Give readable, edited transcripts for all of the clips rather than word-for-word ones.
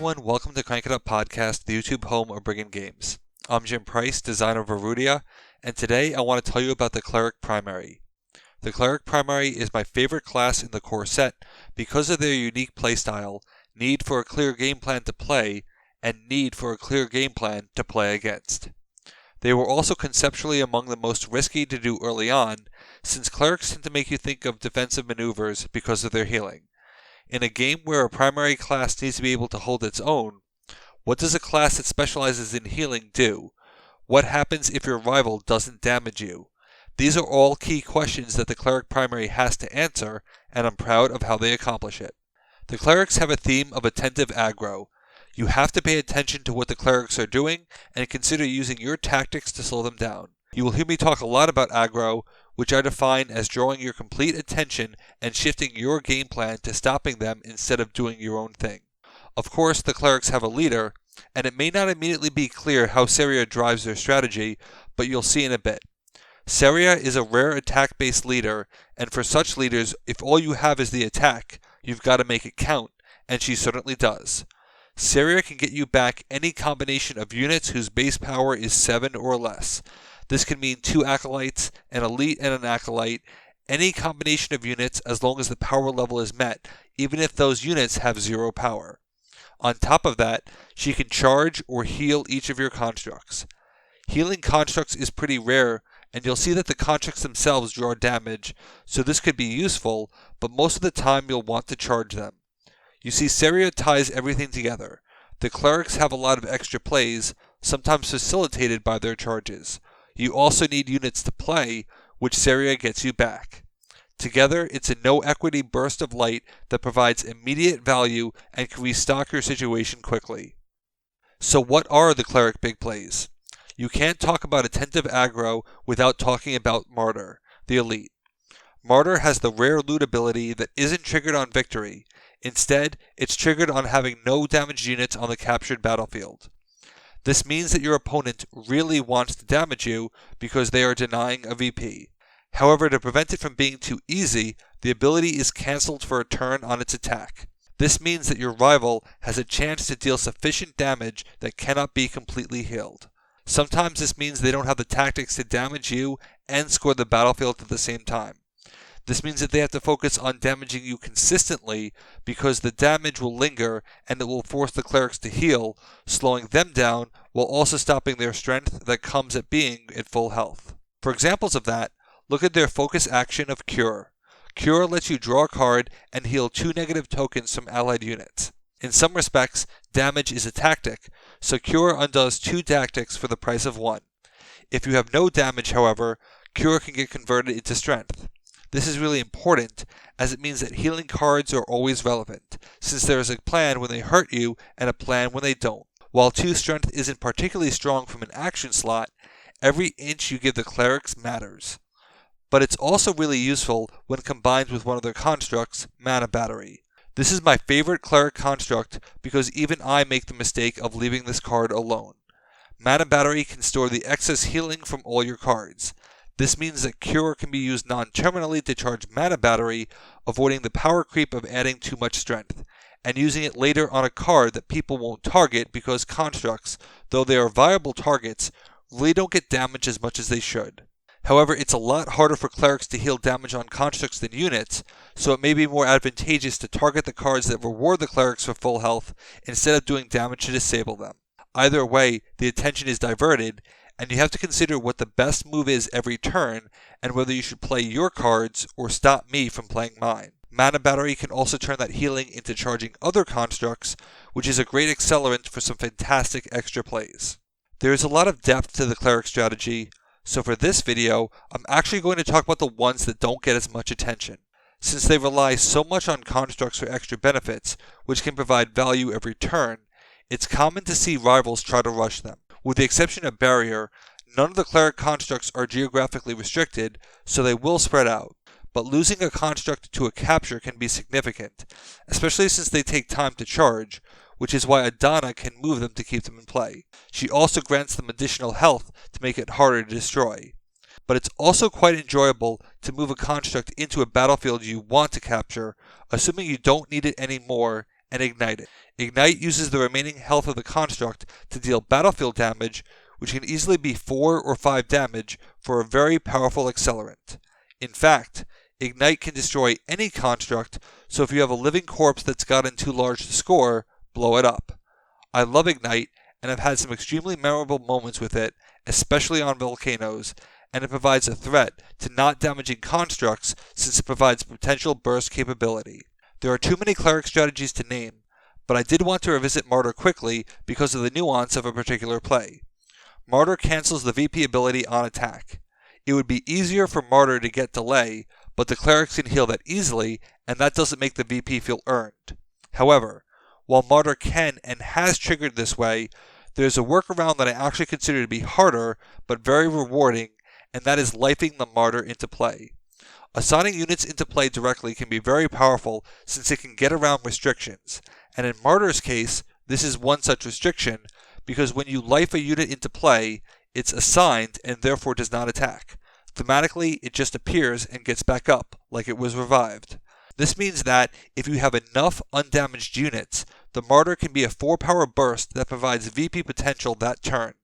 everyone, welcome to Crank It Up Podcast, the YouTube home of Brigand Games. I'm Jim Price, designer of Erudia, and today I want to tell you about the Cleric Primary. The Cleric Primary is my favorite class in the core set because of their unique playstyle, need for a clear game plan to play, and need for a clear game plan to play against. They were also conceptually among the most risky to do early on, since Clerics tend to make you think of defensive maneuvers because of their healing. In a game where a primary class needs to be able to hold its own, what does a class that specializes in healing do? What happens if your rival doesn't damage you? These are all key questions that the Cleric Primary has to answer, and I'm proud of how they accomplish it. The Clerics have a theme of attentive aggro. You have to pay attention to what the Clerics are doing and consider using your tactics to slow them down. You will hear me talk a lot about aggro, which I define as drawing your complete attention and shifting your game plan to stopping them instead of doing your own thing. Of course, the Clerics have a leader, and it may not immediately be clear how Seria drives their strategy, but you'll see in a bit. Seria is a rare attack-based leader, and for such leaders, if all you have is the attack, you've got to make it count, and she certainly does. Seria can get you back any combination of units whose base power is 7 or less. This can mean 2 acolytes, an elite and an acolyte, any combination of units as long as the power level is met, even if those units have 0 power. On top of that, she can charge or heal each of your constructs. Healing constructs is pretty rare, and you'll see that the constructs themselves draw damage, so this could be useful, but most of the time you'll want to charge them. You see, Seria ties everything together. The Clerics have a lot of extra plays, sometimes facilitated by their charges. You also need units to play, which Seria gets you back. Together, it's a no-equity burst of light that provides immediate value and can restock your situation quickly. So what are the Cleric big plays? You can't talk about attentive aggro without talking about Martyr, the elite. Martyr has the rare loot ability that isn't triggered on victory. Instead, it's triggered on having no damaged units on the captured battlefield. This means that your opponent really wants to damage you because they are denying a VP. However, to prevent it from being too easy, the ability is cancelled for a turn on its attack. This means that your rival has a chance to deal sufficient damage that cannot be completely healed. Sometimes this means they don't have the tactics to damage you and score the battlefield at the same time. This means that they have to focus on damaging you consistently because the damage will linger and it will force the Clerics to heal, slowing them down while also stopping their strength that comes at being at full health. For examples of that, look at their focus action of Cure. Cure lets you draw a card and heal 2 negative tokens from allied units. In some respects, damage is a tactic, so Cure undoes 2 tactics for the price of 1. If you have no damage, however, Cure can get converted into strength. This is really important, as it means that healing cards are always relevant, since there is a plan when they hurt you and a plan when they don't. While 2 strength isn't particularly strong from an action slot, every inch you give the Clerics matters. But it's also really useful when combined with one of their constructs, Mana Battery. This is my favorite Cleric construct because even I make the mistake of leaving this card alone. Mana Battery can store the excess healing from all your cards. This means that Cure can be used non-terminally to charge Mana Battery, avoiding the power creep of adding too much strength, and using it later on a card that people won't target because constructs, though they are viable targets, really don't get damage as much as they should. However, it's a lot harder for Clerics to heal damage on constructs than units, so it may be more advantageous to target the cards that reward the Clerics for full health instead of doing damage to disable them. Either way, the attention is diverted, and you have to consider what the best move is every turn, and whether you should play your cards or stop me from playing mine. Mana Battery can also turn that healing into charging other constructs, which is a great accelerant for some fantastic extra plays. There is a lot of depth to the Cleric strategy, so for this video, I'm actually going to talk about the ones that don't get as much attention. Since they rely so much on constructs for extra benefits, which can provide value every turn, it's common to see rivals try to rush them. With the exception of Barrier, none of the Cleric constructs are geographically restricted, so they will spread out. But losing a construct to a capture can be significant, especially since they take time to charge, which is why Adana can move them to keep them in play. She also grants them additional health to make it harder to destroy. But it's also quite enjoyable to move a construct into a battlefield you want to capture, assuming you don't need it anymore and ignite it. Ignite uses the remaining health of the construct to deal battlefield damage, which can easily be 4 or 5 damage for a very powerful accelerant. In fact, Ignite can destroy any construct, so if you have a living corpse that's gotten too large to score, blow it up. I love Ignite, and I've had some extremely memorable moments with it, especially on volcanoes, and it provides a threat to not damaging constructs since it provides potential burst capability. There are too many Cleric strategies to name, but I did want to revisit Martyr quickly because of the nuance of a particular play. Martyr cancels the VP ability on attack. It would be easier for Martyr to get delay, but the Clerics can heal that easily, and that doesn't make the VP feel earned. However, while Martyr can and has triggered this way, there's a workaround that I actually consider to be harder, but very rewarding, and that is lifing the Martyr into play. Assigning units into play directly can be very powerful since it can get around restrictions, and in Martyr's case, this is one such restriction, because when you life a unit into play, it's assigned and therefore does not attack. Thematically, it just appears and gets back up, like it was revived. This means that if you have enough undamaged units, the Martyr can be a 4-power burst that provides VP potential that turn.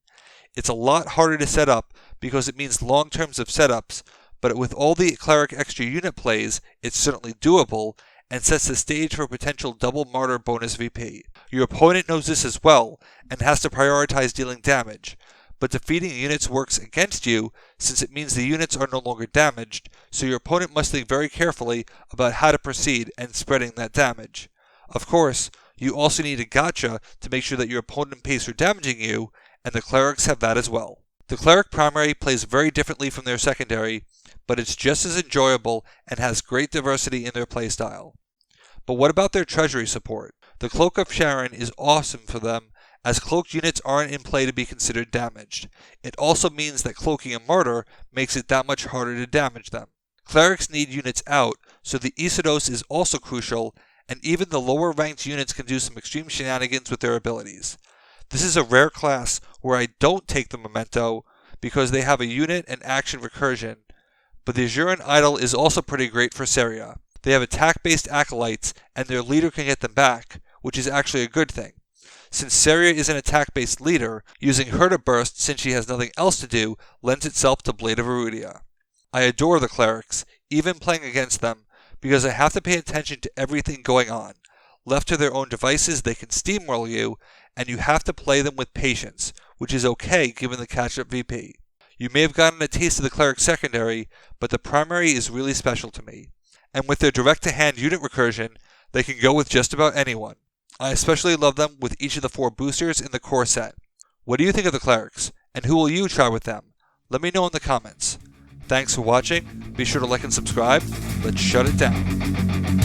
It's a lot harder to set up because it means long terms of setups, but with all the Cleric extra unit plays, it's certainly doable and sets the stage for potential double Martyr bonus VP. Your opponent knows this as well and has to prioritize dealing damage, but defeating units works against you since it means the units are no longer damaged, so your opponent must think very carefully about how to proceed and spreading that damage. Of course, you also need a gotcha to make sure that your opponent pays for damaging you, and the Clerics have that as well. The Cleric primary plays very differently from their secondary, but it's just as enjoyable and has great diversity in their playstyle. But what about their treasury support? The Cloak of Sharon is awesome for them, as cloaked units aren't in play to be considered damaged. It also means that cloaking a Martyr makes it that much harder to damage them. Clerics need units out, so the Isidros is also crucial, and even the lower ranked units can do some extreme shenanigans with their abilities. This is a rare class where I don't take the Memento, because they have a unit and action recursion, but the Azuran Idol is also pretty great for Seria. They have attack-based acolytes, and their leader can get them back, which is actually a good thing. Since Seria is an attack-based leader, using her to burst since she has nothing else to do lends itself to Blade of Erudia. I adore the Clerics, even playing against them, because I have to pay attention to everything going on. Left to their own devices, they can steamroll you, and you have to play them with patience, which is okay given the catch-up VP. You may have gotten a taste of the Cleric secondary, but the primary is really special to me. And with their direct-to-hand unit recursion, they can go with just about anyone. I especially love them with each of the 4 boosters in the core set. What do you think of the Clerics, and who will you try with them? Let me know in the comments. Thanks for watching, be sure to like and subscribe. Let's shut it down.